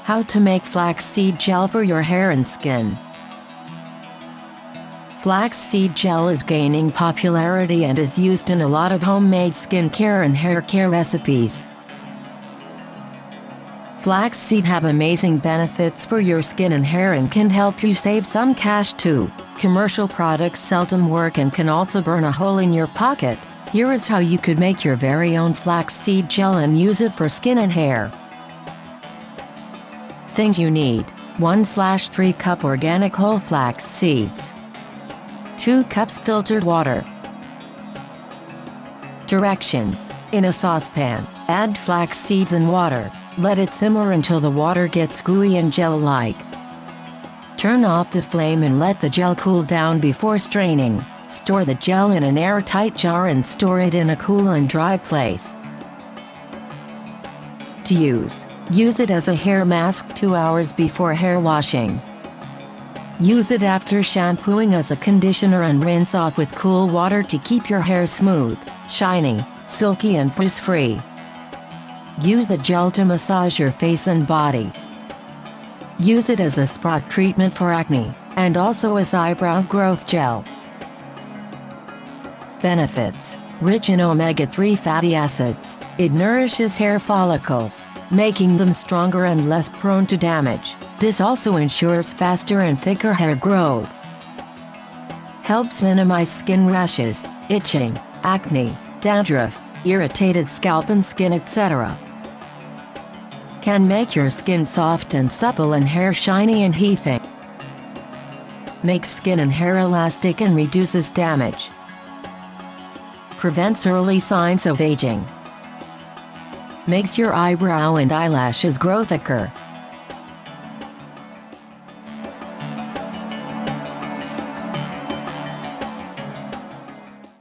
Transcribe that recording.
How to make flaxseed gel for your hair and skin. Flaxseed gel is gaining popularity and is used in a lot of homemade skincare and hair care recipes. Flaxseed have amazing benefits for your skin and hair and can help you save some cash too. Commercial products seldom work and can also burn a hole in your pocket. Here is how you could make your very own flaxseed gel and use it for skin and hair. Things you need: 1/3 cup organic whole flax seeds, 2 cups filtered water. Directions: in a saucepan, add flax seeds and water. Let it simmer until the water gets gooey and gel-like. Turn off the flame and let the gel cool down before straining. Store the gel in an airtight jar and store it in a cool and dry place. To use: use it as a hair mask 2 hours before hair washing. Use it after shampooing as a conditioner and rinse off with cool water to keep your hair smooth, shiny, silky and frizz-free. Use the gel to massage your face and body. Use it as a spot treatment for acne, and also as eyebrow growth gel. Benefits: rich in omega-3 fatty acids, it nourishes hair follicles, making them stronger and less prone to damage. This also ensures faster and thicker hair growth. Helps minimize skin rashes, itching, acne, dandruff, irritated scalp and skin, etc. Can make your skin soft and supple and hair shiny and healthy. Makes skin and hair elastic and reduces damage. Prevents early signs of aging. Makes your eyebrow and eyelashes grow thicker.